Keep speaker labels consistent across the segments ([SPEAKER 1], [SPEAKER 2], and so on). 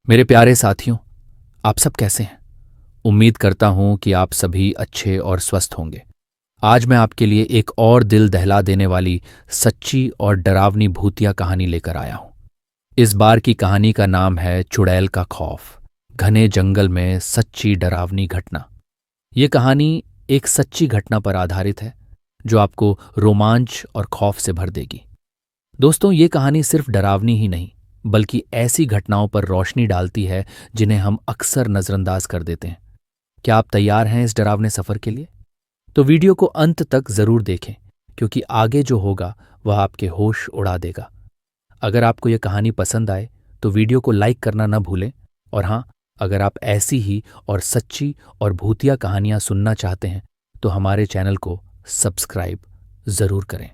[SPEAKER 1] मेरे प्यारे साथियों, आप सब कैसे हैं? उम्मीद करता हूं कि आप सभी अच्छे और स्वस्थ होंगे। आज मैं आपके लिए एक और दिल दहला देने वाली सच्ची और डरावनी भूतिया कहानी लेकर आया हूं। इस बार की कहानी का नाम है चुड़ैल का खौफ। घने जंगल में सच्ची डरावनी घटना। ये कहानी एक सच्ची घटना पर आधारित है जो आपको रोमांच और खौफ से भर देगी। दोस्तों, ये कहानी सिर्फ डरावनी ही नहीं बल्कि ऐसी घटनाओं पर रोशनी डालती है जिन्हें हम अक्सर नजरअंदाज कर देते हैं। क्या आप तैयार हैं इस डरावने सफर के लिए? तो वीडियो को अंत तक जरूर देखें, क्योंकि आगे जो होगा वह आपके होश उड़ा देगा। अगर आपको यह कहानी पसंद आए तो वीडियो को लाइक करना न भूलें। और हाँ, अगर आप ऐसी ही और सच्ची और भूतिया कहानियां सुनना चाहते हैं तो हमारे चैनल को सब्सक्राइब जरूर करें।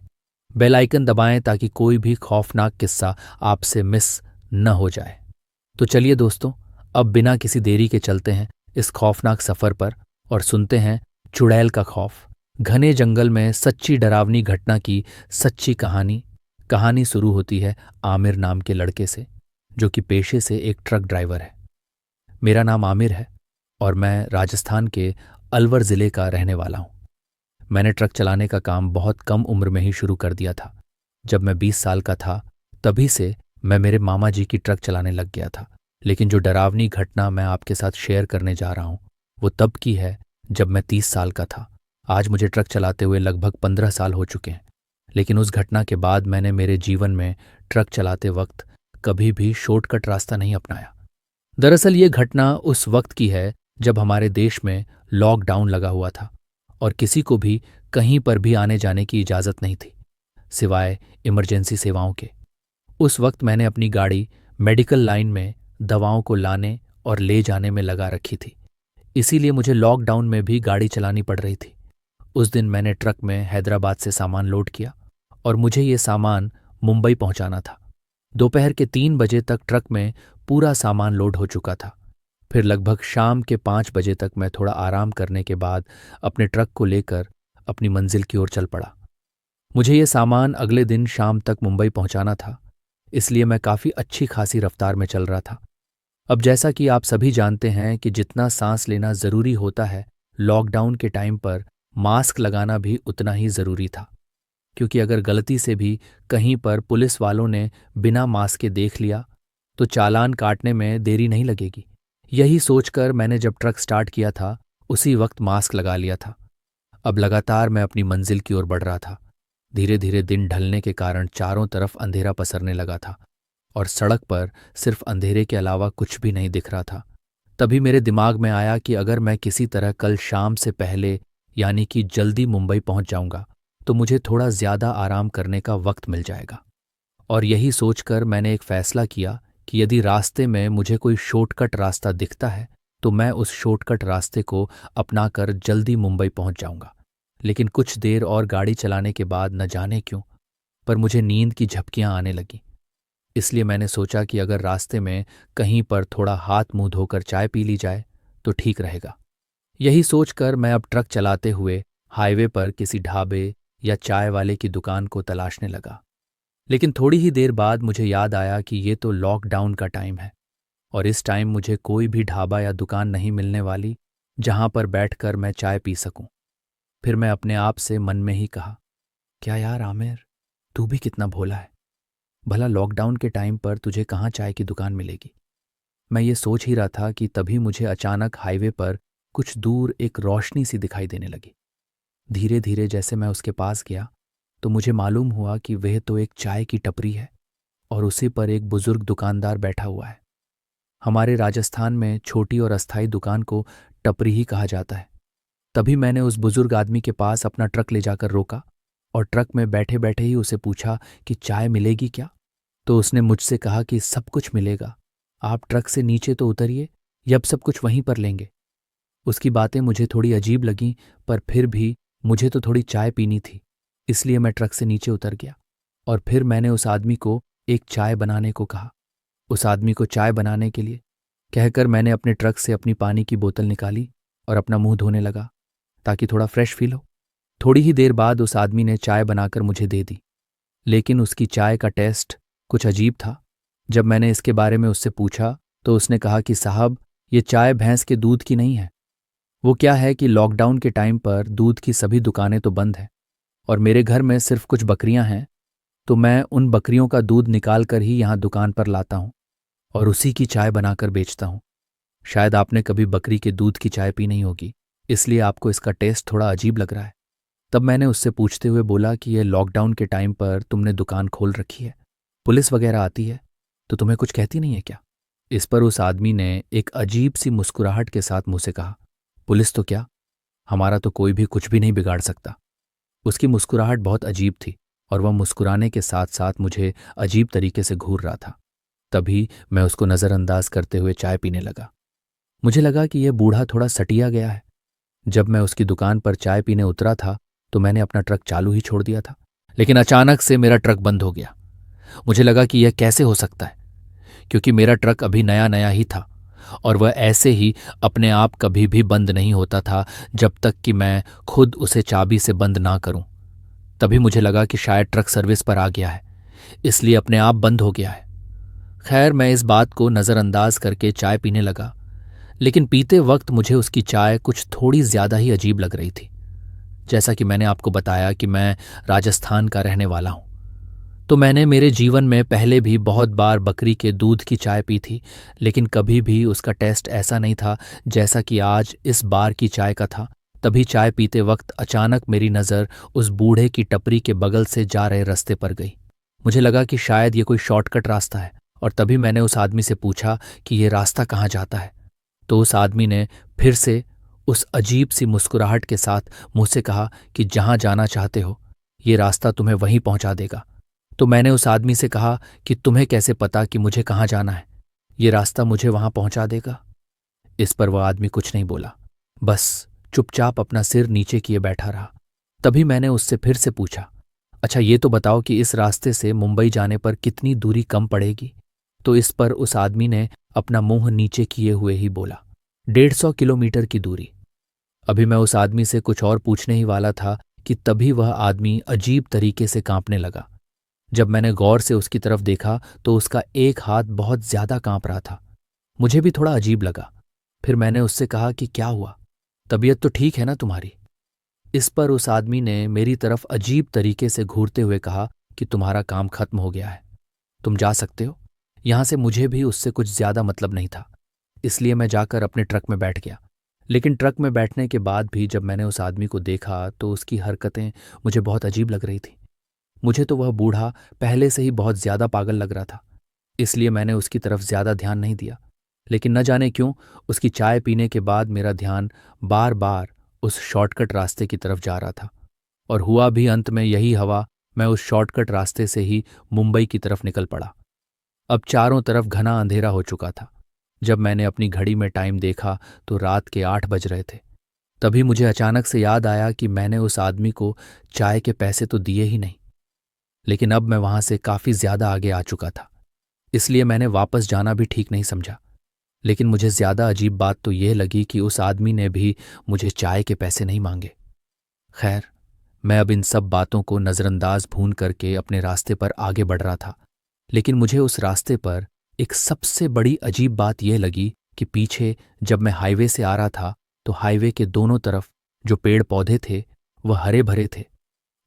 [SPEAKER 1] बेल आइकन दबाएं ताकि कोई भी खौफनाक किस्सा आपसे मिस न हो जाए। तो चलिए दोस्तों, अब बिना किसी देरी के चलते हैं इस खौफनाक सफर पर और सुनते हैं चुड़ैल का खौफ। घने जंगल में सच्ची डरावनी घटना की सच्ची कहानी। कहानी शुरू होती है आमिर नाम के लड़के से, जो कि पेशे से एक ट्रक ड्राइवर है। मेरा नाम आमिर है और मैं राजस्थान के अलवर जिले का रहने वाला हूं। मैंने ट्रक चलाने का काम बहुत कम उम्र में ही शुरू कर दिया था। जब मैं 20 साल का था तभी से मैं मेरे मामा जी की ट्रक चलाने लग गया था। लेकिन जो डरावनी घटना मैं आपके साथ शेयर करने जा रहा हूं वो तब की है जब मैं 30 साल का था। आज मुझे ट्रक चलाते हुए लगभग 15 साल हो चुके हैं। लेकिन उस घटना के बाद मैंने मेरे जीवन में ट्रक चलाते वक्त कभी भी शॉर्टकट रास्ता नहीं अपनाया। दरअसल ये घटना उस वक्त की है जब हमारे देश में लॉकडाउन लगा हुआ था और किसी को भी कहीं पर भी आने जाने की इजाज़त नहीं थी, सिवाय इमरजेंसी सेवाओं के। उस वक्त मैंने अपनी गाड़ी मेडिकल लाइन में दवाओं को लाने और ले जाने में लगा रखी थी। इसीलिए मुझे लॉकडाउन में भी गाड़ी चलानी पड़ रही थी। उस दिन मैंने ट्रक में हैदराबाद से सामान लोड किया और मुझे ये सामान मुंबई पहुंचाना था। दोपहर के 3 बजे तक ट्रक में पूरा सामान लोड हो चुका था। फिर लगभग शाम के 5 बजे तक मैं थोड़ा आराम करने के बाद अपने ट्रक को लेकर अपनी मंजिल की ओर चल पड़ा। मुझे ये सामान अगले दिन शाम तक मुंबई पहुंचाना था, इसलिए मैं काफ़ी अच्छी खासी रफ्तार में चल रहा था। अब जैसा कि आप सभी जानते हैं कि जितना सांस लेना ज़रूरी होता है, लॉकडाउन के टाइम पर मास्क लगाना भी उतना ही ज़रूरी था। क्योंकि अगर गलती से भी कहीं पर पुलिस वालों ने बिना मास्क के देख लिया तो चालान काटने में देरी नहीं लगेगी। यही सोचकर मैंने जब ट्रक स्टार्ट किया था उसी वक्त मास्क लगा लिया था। अब लगातार मैं अपनी मंजिल की ओर बढ़ रहा था। धीरे धीरे दिन ढलने के कारण चारों तरफ अंधेरा पसरने लगा था और सड़क पर सिर्फ अंधेरे के अलावा कुछ भी नहीं दिख रहा था। तभी मेरे दिमाग में आया कि अगर मैं किसी तरह कल शाम से पहले यानी कि जल्दी मुंबई पहुंच जाऊंगा तो मुझे थोड़ा ज्यादा आराम करने का वक्त मिल जाएगा। और यही सोचकर मैंने एक फैसला किया कि यदि रास्ते में मुझे कोई शॉर्टकट रास्ता दिखता है तो मैं उस शॉर्टकट रास्ते को अपनाकर जल्दी मुंबई पहुंच जाऊंगा। लेकिन कुछ देर और गाड़ी चलाने के बाद न जाने क्यों पर मुझे नींद की झपकियां आने लगीं। इसलिए मैंने सोचा कि अगर रास्ते में कहीं पर थोड़ा हाथ मुंह धोकर चाय पी ली जाए तो ठीक रहेगा। यही सोचकर मैं अब ट्रक चलाते हुए हाईवे पर किसी ढाबे या चाय वाले की दुकान को तलाशने लगा। लेकिन थोड़ी ही देर बाद मुझे याद आया कि ये तो लॉकडाउन का टाइम है और इस टाइम मुझे कोई भी ढाबा या दुकान नहीं मिलने वाली जहां पर बैठकर मैं चाय पी सकूं। फिर मैं अपने आप से मन में ही कहा, क्या यार आमिर, तू भी कितना भोला है। भला लॉकडाउन के टाइम पर तुझे कहाँ चाय की दुकान मिलेगी। मैं ये सोच ही रहा था कि तभी मुझे अचानक हाईवे पर कुछ दूर एक रोशनी सी दिखाई देने लगी। धीरे धीरे जैसे मैं उसके पास गया तो मुझे मालूम हुआ कि वह तो एक चाय की टपरी है और उसी पर एक बुजुर्ग दुकानदार बैठा हुआ है। हमारे राजस्थान में छोटी और अस्थायी दुकान को टपरी ही कहा जाता है। तभी मैंने उस बुजुर्ग आदमी के पास अपना ट्रक ले जाकर रोका और ट्रक में बैठे बैठे ही उसे पूछा कि चाय मिलेगी क्या। तो उसने मुझसे कहा कि सब कुछ मिलेगा, आप ट्रक से नीचे तो उतरिए, यब सब कुछ वहीं पर लेंगे। उसकी बातें मुझे थोड़ी अजीब लगीं, पर फिर भी मुझे तो थोड़ी चाय पीनी थी, इसलिए मैं ट्रक से नीचे उतर गया और फिर मैंने उस आदमी को एक चाय बनाने को कहा। उस आदमी को चाय बनाने के लिए कहकर मैंने अपने ट्रक से अपनी पानी की बोतल निकाली और अपना मुंह धोने लगा ताकि थोड़ा फ्रेश फील हो। थोड़ी ही देर बाद उस आदमी ने चाय बनाकर मुझे दे दी, लेकिन उसकी चाय का टेस्ट कुछ अजीब था। जब मैंने इसके बारे में उससे पूछा तो उसने कहा कि साहब, ये चाय भैंस के दूध की नहीं है। वो क्या है कि लॉकडाउन के टाइम पर दूध की सभी दुकानें तो बंद हैं और मेरे घर में सिर्फ कुछ बकरियां हैं, तो मैं उन बकरियों का दूध निकाल कर ही यहाँ दुकान पर लाता हूँ और उसी की चाय बनाकर बेचता हूँ। शायद आपने कभी बकरी के दूध की चाय पी नहीं होगी, इसलिए आपको इसका टेस्ट थोड़ा अजीब लग रहा है। तब मैंने उससे पूछते हुए बोला कि यह लॉकडाउन के टाइम पर तुमने दुकान खोल रखी है, पुलिस वगैरह आती है तो तुम्हें कुछ कहती नहीं है क्या? इस पर उस आदमी ने एक अजीब सी मुस्कुराहट के साथ मुझसे कहा, पुलिस तो क्या, हमारा तो कोई भी कुछ भी नहीं बिगाड़ सकता। उसकी मुस्कुराहट बहुत अजीब थी और वह मुस्कुराने के साथ साथ मुझे अजीब तरीके से घूर रहा था। तभी मैं उसको नज़रअंदाज करते हुए चाय पीने लगा। मुझे लगा कि यह बूढ़ा थोड़ा सटिया गया है। जब मैं उसकी दुकान पर चाय पीने उतरा था तो मैंने अपना ट्रक चालू ही छोड़ दिया था, लेकिन अचानक से मेरा ट्रक बंद हो गया। मुझे लगा कि यह कैसे हो सकता है, क्योंकि मेरा ट्रक अभी नया नया ही था और वह ऐसे ही अपने आप कभी भी बंद नहीं होता था जब तक कि मैं खुद उसे चाबी से बंद ना करूं। तभी मुझे लगा कि शायद ट्रक सर्विस पर आ गया है, इसलिए अपने आप बंद हो गया है। खैर, मैं इस बात को नज़रअंदाज करके चाय पीने लगा, लेकिन पीते वक्त मुझे उसकी चाय कुछ थोड़ी ज्यादा ही अजीब लग रही थी। जैसा कि मैंने आपको बताया कि मैं राजस्थान का रहने वाला हूं, तो मैंने मेरे जीवन में पहले भी बहुत बार बकरी के दूध की चाय पी थी, लेकिन कभी भी उसका टेस्ट ऐसा नहीं था जैसा कि आज इस बार की चाय का था। तभी चाय पीते वक्त अचानक मेरी नज़र उस बूढ़े की टपरी के बगल से जा रहे रास्ते पर गई। मुझे लगा कि शायद ये कोई शॉर्टकट रास्ता है और तभी मैंने उस आदमी से पूछा कि ये रास्ता कहाँ जाता है। तो उस आदमी ने फिर से उस अजीब सी मुस्कुराहट के साथ मुझसे कहा कि जहां जाना चाहते हो ये रास्ता तुम्हें वहीं पहुंचा देगा। तो मैंने उस आदमी से कहा कि तुम्हें कैसे पता कि मुझे कहाँ जाना है, ये रास्ता मुझे वहां पहुंचा देगा? इस पर वह आदमी कुछ नहीं बोला, बस चुपचाप अपना सिर नीचे किए बैठा रहा। तभी मैंने उससे फिर से पूछा, अच्छा ये तो बताओ कि इस रास्ते से मुंबई जाने पर कितनी दूरी कम पड़ेगी? तो इस पर उस आदमी ने अपना मुंह नीचे किए हुए ही बोला, 150 किलोमीटर की दूरी। अभी मैं उस आदमी से कुछ और पूछने ही वाला था कि तभी वह आदमी अजीब तरीके से कांपने लगा। जब मैंने गौर से उसकी तरफ देखा तो उसका एक हाथ बहुत ज्यादा कांप रहा था। मुझे भी थोड़ा अजीब लगा। फिर मैंने उससे कहा कि क्या हुआ, तबीयत तो ठीक है ना तुम्हारी? इस पर उस आदमी ने मेरी तरफ अजीब तरीके से घूरते हुए कहा कि तुम्हारा काम खत्म हो गया है, तुम जा सकते हो। यहां से मुझे भी उससे कुछ ज्यादा मतलब नहीं था, इसलिए मैं जाकर अपने ट्रक में बैठ गया। लेकिन ट्रक में बैठने के बाद भी जब मैंने उस आदमी को देखा तो उसकी हरकतें मुझे बहुत अजीब लग रही थी। मुझे तो वह बूढ़ा पहले से ही बहुत ज्यादा पागल लग रहा था, इसलिए मैंने उसकी तरफ ज्यादा ध्यान नहीं दिया। लेकिन न जाने क्यों उसकी चाय पीने के बाद मेरा ध्यान बार बार उस शॉर्टकट रास्ते की तरफ जा रहा था और हुआ भी अंत में यही हवा। मैं उस शॉर्टकट रास्ते से ही मुंबई की तरफ निकल पड़ा। अब चारों तरफ घना अंधेरा हो चुका था। जब मैंने अपनी घड़ी में टाइम देखा तो रात के 8 बज रहे थे। तभी मुझे अचानक से याद आया कि मैंने उस आदमी को चाय के पैसे तो दिए ही नहीं। लेकिन अब मैं वहां से काफी ज्यादा आगे आ चुका था, इसलिए मैंने वापस जाना भी ठीक नहीं समझा। लेकिन मुझे ज्यादा अजीब बात तो यह लगी कि उस आदमी ने भी मुझे चाय के पैसे नहीं मांगे। खैर, मैं अब इन सब बातों को नजरअंदाज भून करके अपने रास्ते पर आगे बढ़ रहा था। लेकिन मुझे उस रास्ते पर एक सबसे बड़ी अजीब बात यह लगी कि पीछे जब मैं हाईवे से आ रहा था तो हाईवे के दोनों तरफ जो पेड़ पौधे थे वह हरे भरे थे।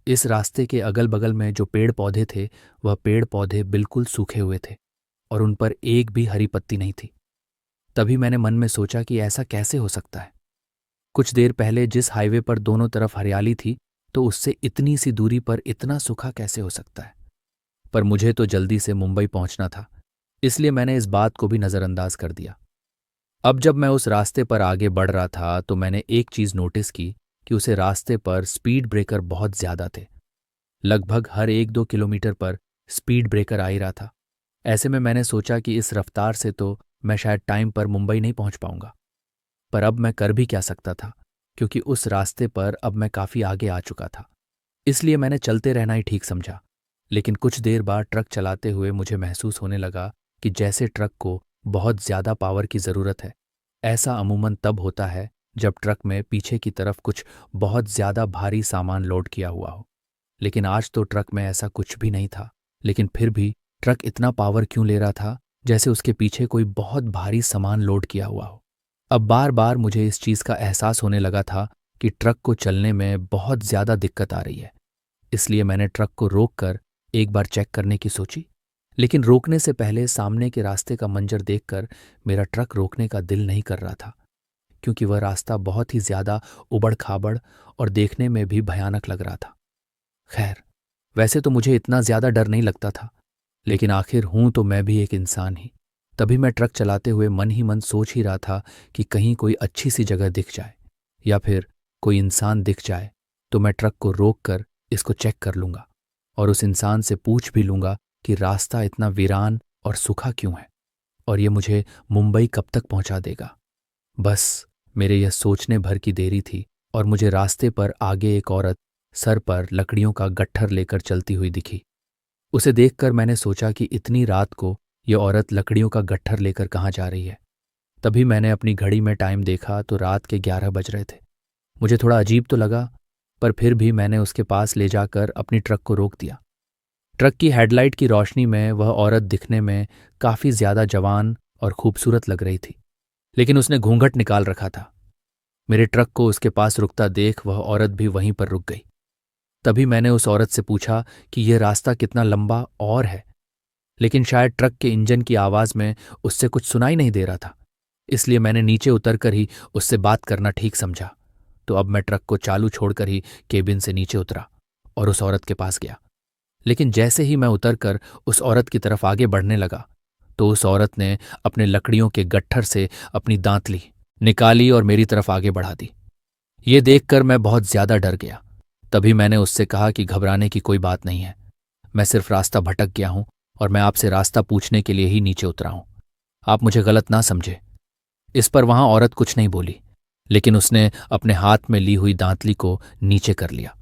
[SPEAKER 1] इस रास्ते के अगल बगल में जो पेड़ पौधे थे वह पेड़ पौधे बिल्कुल सूखे हुए थे और उन पर एक भी हरी पत्ती नहीं थी। तभी मैंने मन में सोचा कि ऐसा कैसे हो सकता है। कुछ देर पहले जिस हाईवे पर दोनों तरफ हरियाली थी तो उससे इतनी सी दूरी पर इतना सूखा कैसे हो सकता है? पर मुझे तो जल्दी से मुंबई पहुंचना था, इसलिए मैंने इस बात को भी नजरअंदाज कर दिया। अब जब मैं उस रास्ते पर आगे बढ़ रहा था तो मैंने एक चीज नोटिस की कि उसे रास्ते पर स्पीड ब्रेकर बहुत ज्यादा थे। लगभग हर 1-2 किलोमीटर पर स्पीड ब्रेकर आ ही रहा था। ऐसे में मैंने सोचा कि इस रफ्तार से तो मैं शायद टाइम पर मुंबई नहीं पहुंच पाऊंगा। पर अब मैं कर भी क्या सकता था, क्योंकि उस रास्ते पर अब मैं काफी आगे आ चुका था। इसलिए मैंने चलते रहना ही ठीक समझा। लेकिन कुछ देर बाद ट्रक चलाते हुए मुझे महसूस होने लगा कि जैसे ट्रक को बहुत ज्यादा पावर की जरूरत है। ऐसा अमूमन तब होता है जब ट्रक में पीछे की तरफ कुछ बहुत ज्यादा भारी सामान लोड किया हुआ हो। लेकिन आज तो ट्रक में ऐसा कुछ भी नहीं था। लेकिन फिर भी ट्रक इतना पावर क्यों ले रहा था जैसे उसके पीछे कोई बहुत भारी सामान लोड किया हुआ हो। अब बार बार मुझे इस चीज़ का एहसास होने लगा था कि ट्रक को चलने में बहुत ज़्यादा दिक्कत आ रही है। इसलिए मैंने ट्रक को रोककर एक बार चेक करने की सोची। लेकिन रोकने से पहले सामने के रास्ते का मंजर देखकर मेरा ट्रक रोकने का दिल नहीं कर रहा था, क्योंकि वह रास्ता बहुत ही ज़्यादा उबड़-खाबड़ और देखने में भी भयानक लग रहा था। खैर, वैसे तो मुझे इतना ज़्यादा डर नहीं लगता था, लेकिन आखिर हूं तो मैं भी एक इंसान ही। तभी मैं ट्रक चलाते हुए मन ही मन सोच ही रहा था कि कहीं कोई अच्छी सी जगह दिख जाए या फिर कोई इंसान दिख जाए तो मैं ट्रक को रोक कर इसको चेक कर लूंगा और उस इंसान से पूछ भी लूंगा कि रास्ता इतना वीरान और सूखा क्यों है और ये मुझे मुंबई कब तक पहुंचा देगा। बस मेरे यह सोचने भर की देरी थी और मुझे रास्ते पर आगे एक औरत सर पर लकड़ियों का गट्ठर लेकर चलती हुई दिखी। उसे देखकर मैंने सोचा कि इतनी रात को यह औरत लकड़ियों का गट्ठर लेकर कहाँ जा रही है। तभी मैंने अपनी घड़ी में टाइम देखा तो रात के 11 बज रहे थे। मुझे थोड़ा अजीब तो लगा, पर फिर भी मैंने उसके पास ले जाकर अपनी ट्रक को रोक दिया। ट्रक की हेडलाइट की रोशनी में वह औरत दिखने में काफी ज्यादा जवान और खूबसूरत लग रही थी, लेकिन उसने घूंघट निकाल रखा था। मेरे ट्रक को उसके पास रुकता देख वह औरत भी वहीं पर रुक गई। तभी मैंने उस औरत से पूछा कि यह रास्ता कितना लंबा और है, लेकिन शायद ट्रक के इंजन की आवाज में उससे कुछ सुनाई नहीं दे रहा था। इसलिए मैंने नीचे उतरकर ही उससे बात करना ठीक समझा। तो अब मैं ट्रक को चालू छोड़कर ही केबिन से नीचे उतरा और उस औरत के पास गया। लेकिन जैसे ही मैं उतरकर उस औरत की तरफ आगे बढ़ने लगा तो उस औरत ने अपने लकड़ियों के गट्ठर से अपनी दांतली निकाली और मेरी तरफ आगे बढ़ा दी। ये देखकर मैं बहुत ज्यादा डर गया। तभी मैंने उससे कहा कि घबराने की कोई बात नहीं है, मैं सिर्फ रास्ता भटक गया हूं और मैं आपसे रास्ता पूछने के लिए ही नीचे उतरा हूं। आप मुझे गलत ना समझे। इस पर वहां औरत कुछ नहीं बोली, लेकिन उसने अपने हाथ में ली हुई दांतली को नीचे कर लिया।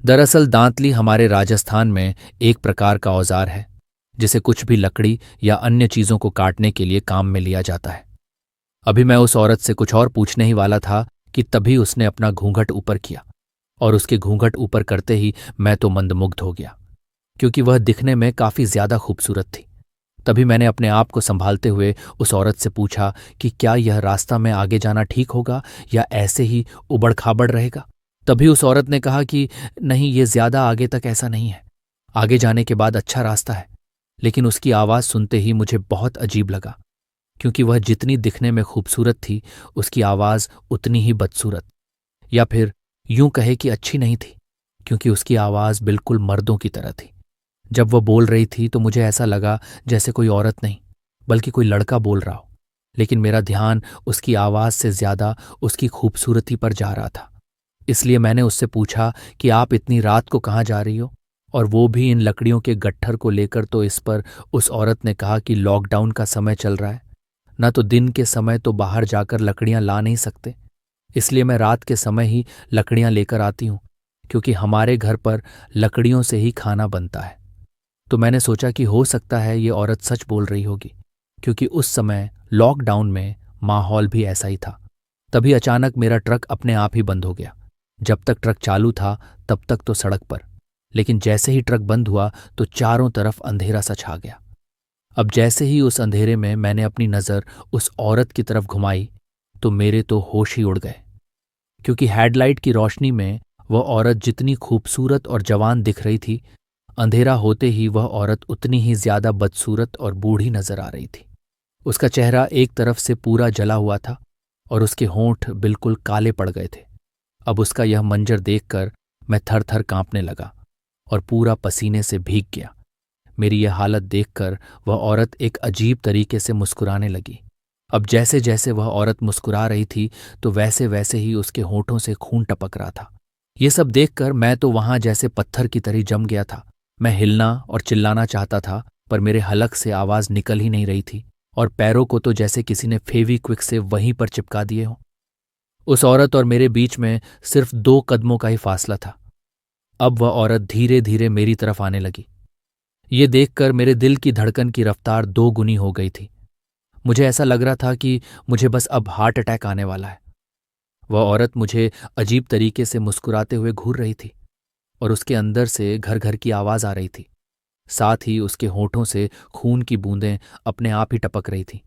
[SPEAKER 1] दरअसल दांतली हमारे राजस्थान में एक प्रकार का औजार है जिसे कुछ भी लकड़ी या अन्य चीजों को काटने के लिए काम में लिया जाता है। अभी मैं उस औरत से कुछ और पूछने ही वाला था कि तभी उसने अपना घूंघट ऊपर किया और उसके घूंघट ऊपर करते ही मैं तो मंदमुग्ध हो गया, क्योंकि वह दिखने में काफी ज्यादा खूबसूरत थी। तभी मैंने अपने आप को संभालते हुए उस औरत से पूछा कि क्या यह रास्ता में आगे जाना ठीक होगा या ऐसे ही उबड़ खाबड़ रहेगा। तभी उस औरत ने कहा कि नहीं, ये ज्यादा आगे तक ऐसा नहीं है, आगे जाने के बाद अच्छा रास्ता है। लेकिन उसकी आवाज सुनते ही मुझे बहुत अजीब लगा, क्योंकि वह जितनी दिखने में खूबसूरत थी उसकी आवाज उतनी ही बदसूरत, या फिर यूं कहे कि अच्छी नहीं थी, क्योंकि उसकी आवाज बिल्कुल मर्दों की तरह थी। जब वह बोल रही थी तो मुझे ऐसा लगा जैसे कोई औरत नहीं बल्कि कोई लड़का बोल रहा हो, लेकिन मेरा ध्यान उसकी आवाज से ज्यादा उसकी खूबसूरती पर जा रहा था। इसलिए मैंने उससे पूछा कि आप इतनी रात को कहाँ जा रही हो, और वो भी इन लकड़ियों के गट्ठर को लेकर। तो इस पर उस औरत ने कहा कि लॉकडाउन का समय चल रहा है, न तो दिन के समय तो बाहर जाकर लकड़ियां ला नहीं सकते, इसलिए मैं रात के समय ही लकड़ियां लेकर आती हूं, क्योंकि हमारे घर पर लकड़ियों से ही खाना बनता है। तो मैंने सोचा कि हो सकता है ये औरत सच बोल रही होगी, क्योंकि उस समय लॉकडाउन में माहौल भी ऐसा ही था। तभी अचानक मेरा ट्रक अपने आप ही बंद हो गया। जब तक ट्रक चालू था तब तक तो सड़क पर, लेकिन जैसे ही ट्रक बंद हुआ तो चारों तरफ अंधेरा सा छा गया। अब जैसे ही उस अंधेरे में मैंने अपनी नज़र उस औरत की तरफ घुमाई तो मेरे तो होश ही उड़ गए, क्योंकि हेडलाइट की रोशनी में वह औरत जितनी खूबसूरत और जवान दिख रही थी, अंधेरा होते ही वह औरत उतनी ही ज्यादा बदसूरत और बूढ़ी नजर आ रही थी। उसका चेहरा एक तरफ से पूरा जला हुआ था और उसके होंठ बिल्कुल काले पड़ गए थे। अब उसका यह मंजर देखकर मैं थर थर कांपने लगा और पूरा पसीने से भीग गया। मेरी यह हालत देखकर वह औरत एक अजीब तरीके से मुस्कुराने लगी। अब जैसे जैसे वह औरत मुस्कुरा रही थी तो वैसे वैसे ही उसके होंठों से खून टपक रहा था। ये सब देखकर मैं तो वहां जैसे पत्थर की तरह जम गया था। मैं हिलना और चिल्लाना चाहता था, पर मेरे हलक से आवाज निकल ही नहीं रही थी और पैरों को तो जैसे किसी ने फेविक्विक से वहीं पर चिपका दिए हो। उस औरत और मेरे बीच में सिर्फ 2 कदमों का ही फासला था। अब वह औरत धीरे धीरे मेरी तरफ आने लगी। ये देखकर मेरे दिल की धड़कन की रफ्तार 2 गुनी हो गई थी। मुझे ऐसा लग रहा था कि मुझे बस अब हार्ट अटैक आने वाला है। वह औरत मुझे अजीब तरीके से मुस्कुराते हुए घूर रही थी और उसके अंदर से घर घर की आवाज आ रही थी। साथ ही उसके होठों से खून की बूंदें अपने आप ही टपक रही थीं,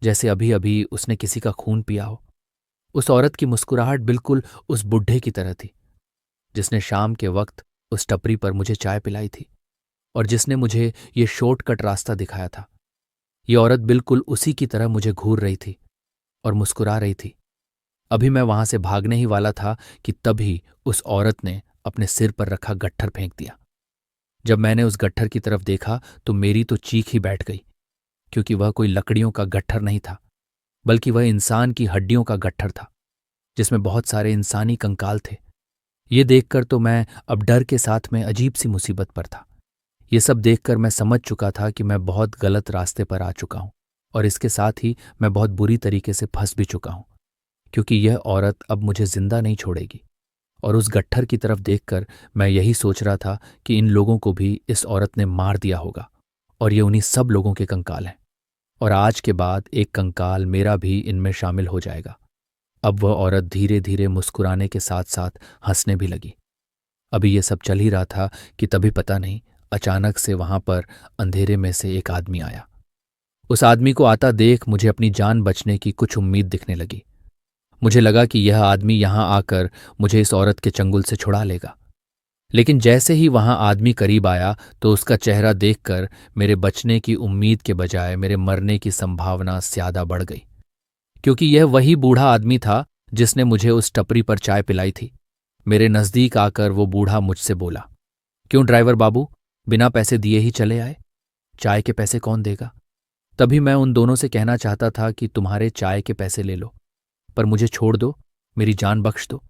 [SPEAKER 1] जैसे अभी अभी उसने किसी का खून पिया हो। उस औरत की मुस्कुराहट बिल्कुल उस बुढ़े की तरह थी जिसने शाम के वक्त उस टपरी पर मुझे चाय पिलाई थी और जिसने मुझे ये शॉर्टकट रास्ता दिखाया था। ये औरत बिल्कुल उसी की तरह मुझे घूर रही थी और मुस्कुरा रही थी। अभी मैं वहां से भागने ही वाला था कि तभी उस औरत ने अपने सिर पर रखा गट्ठर फेंक दिया। जब मैंने उस गट्ठर की तरफ देखा तो मेरी तो चीख ही बैठ गई, क्योंकि वह कोई लकड़ियों का गट्ठर नहीं था, बल्कि वह इंसान की हड्डियों का गट्ठर था, जिसमें बहुत सारे इंसानी कंकाल थे। ये देखकर तो मैं अब डर के साथ में अजीब सी मुसीबत पर था। ये सब देखकर मैं समझ चुका था कि मैं बहुत गलत रास्ते पर आ चुका हूं और इसके साथ ही मैं बहुत बुरी तरीके से फंस भी चुका हूं, क्योंकि यह औरत अब मुझे जिंदा नहीं छोड़ेगी। और उस गट्ठर की तरफ देखकर मैं यही सोच रहा था कि इन लोगों को भी इस औरत ने मार दिया होगा और ये उन्हीं सब लोगों के कंकाल हैं, और आज के बाद एक कंकाल मेरा भी इनमें शामिल हो जाएगा। अब वह औरत धीरे धीरे मुस्कुराने के साथ साथ हंसने भी लगी। अभी ये सब चल ही रहा था कि तभी पता नहीं अचानक से वहां पर अंधेरे में से एक आदमी आया। उस आदमी को आता देख मुझे अपनी जान बचने की कुछ उम्मीद दिखने लगी। मुझे लगा कि यह आदमी यहां आकर मुझे इस औरत के चंगुल से छुड़ा लेगा। लेकिन जैसे ही वहां आदमी करीब आया तो उसका चेहरा देखकर मेरे बचने की उम्मीद के बजाय मेरे मरने की संभावना ज्यादा बढ़ गई, क्योंकि यह वही बूढ़ा आदमी था जिसने मुझे उस टपरी पर चाय पिलाई थी। मेरे नजदीक आकर वो बूढ़ा मुझसे बोला, क्यों ड्राइवर बाबू, बिना पैसे दिए ही चले आए? चाय के पैसे कौन देगा? तभी मैं उन दोनों से कहना चाहता था कि तुम्हारे चाय के पैसे ले लो, पर मुझे छोड़ दो, मेरी जान बख्श दो।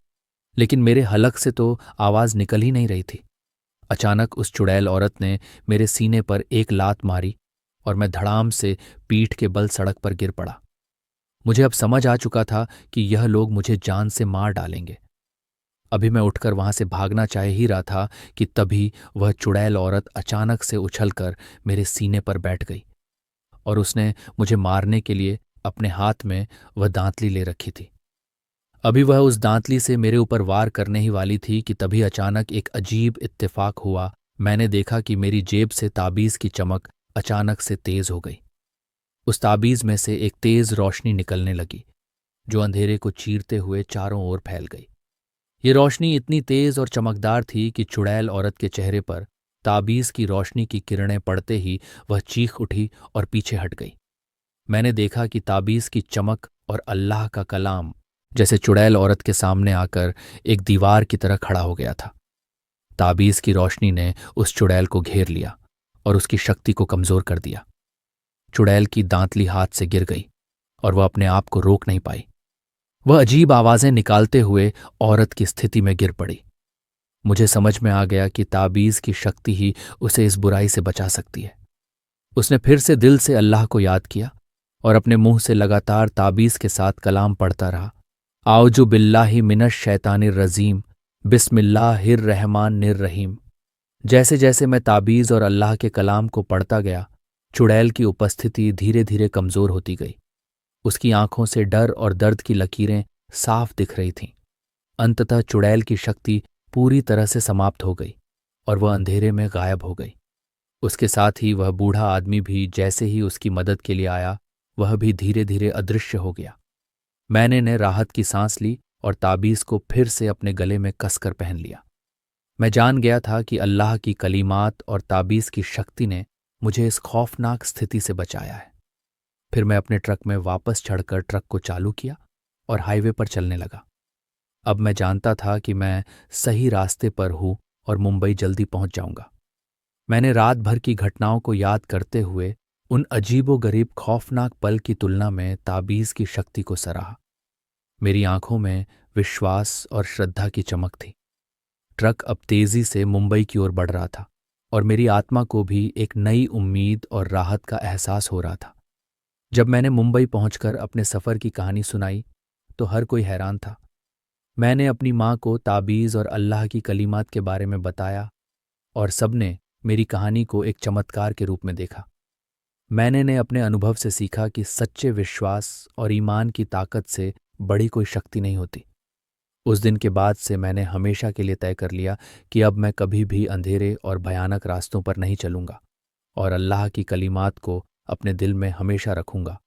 [SPEAKER 1] लेकिन मेरे हलक से तो आवाज निकल ही नहीं रही थी। अचानक उस चुड़ैल औरत ने मेरे सीने पर एक लात मारी और मैं धड़ाम से पीठ के बल सड़क पर गिर पड़ा। मुझे अब समझ आ चुका था कि यह लोग मुझे जान से मार डालेंगे। अभी मैं उठकर वहां से भागना चाह ही रहा था कि तभी वह चुड़ैल औरत अचानक से उछलकर मेरे सीने पर बैठ गई और उसने मुझे मारने के लिए अपने हाथ में वह दांतली ले रखी थी। अभी वह उस दांतली से मेरे ऊपर वार करने ही वाली थी कि तभी अचानक एक अजीब इत्तेफाक हुआ। मैंने देखा कि मेरी जेब से ताबीज की चमक अचानक से तेज हो गई। उस ताबीज में से एक तेज रोशनी निकलने लगी, जो अंधेरे को चीरते हुए चारों ओर फैल गई। ये रोशनी इतनी तेज और चमकदार थी कि चुड़ैल औरत के चेहरे पर ताबीज की रोशनी की किरणें पड़ते ही वह चीख उठी और पीछे हट गई। मैंने देखा कि ताबीज की चमक और अल्लाह का कलाम जैसे चुड़ैल औरत के सामने आकर एक दीवार की तरह खड़ा हो गया था। ताबीज की रोशनी ने उस चुड़ैल को घेर लिया और उसकी शक्ति को कमजोर कर दिया। चुड़ैल की दांतली हाथ से गिर गई और वह अपने आप को रोक नहीं पाई। वह अजीब आवाजें निकालते हुए औरत की स्थिति में गिर पड़ी। मुझे समझ में आ गया कि ताबीज की शक्ति ही उसे इस बुराई से बचा सकती है। उसने फिर से दिल से अल्लाह को याद किया और अपने मुंह से लगातार ताबीज के साथ कलाम पढ़ता रहा। आउजु बिल्लाहि मिनश शैतानिर रजीम, बिस्मिल्लाहिर रहमानिर रहीम। जैसे जैसे मैं ताबीज और अल्लाह के कलाम को पढ़ता गया, चुड़ैल की उपस्थिति धीरे धीरे कमजोर होती गई। उसकी आंखों से डर और दर्द की लकीरें साफ दिख रही थीं। अंततः चुड़ैल की शक्ति पूरी तरह से समाप्त हो गई और वह अंधेरे में गायब हो गई। उसके साथ ही वह बूढ़ा आदमी भी जैसे ही उसकी मदद के लिए आया, वह भी धीरे धीरे अदृश्य हो गया। मैंने ने राहत की सांस ली और ताबीज को फिर से अपने गले में कसकर पहन लिया। मैं जान गया था कि अल्लाह की कलीमात और ताबीज की शक्ति ने मुझे इस खौफनाक स्थिति से बचाया है। फिर मैं अपने ट्रक में वापस चढ़कर ट्रक को चालू किया और हाईवे पर चलने लगा। अब मैं जानता था कि मैं सही रास्ते पर हूं और मुंबई जल्दी पहुंच जाऊंगा। मैंने रात भर की घटनाओं को याद करते हुए उन अजीबोगरीब खौफनाक पल की तुलना में ताबीज की शक्ति को सराहा। मेरी आंखों में विश्वास और श्रद्धा की चमक थी। ट्रक अब तेजी से मुंबई की ओर बढ़ रहा था और मेरी आत्मा को भी एक नई उम्मीद और राहत का एहसास हो रहा था। जब मैंने मुंबई पहुंचकर अपने सफ़र की कहानी सुनाई तो हर कोई हैरान था। मैंने अपनी माँ को ताबीज़ और अल्लाह की कलीमात के बारे में बताया और सबने मेरी कहानी को एक चमत्कार के रूप में देखा। मैंने ने अपने अनुभव से सीखा कि सच्चे विश्वास और ईमान की ताकत से बड़ी कोई शक्ति नहीं होती। उस दिन के बाद से मैंने हमेशा के लिए तय कर लिया कि अब मैं कभी भी अंधेरे और भयानक रास्तों पर नहीं चलूंगा। और अल्लाह की कलिमात को अपने दिल में हमेशा रखूंगा।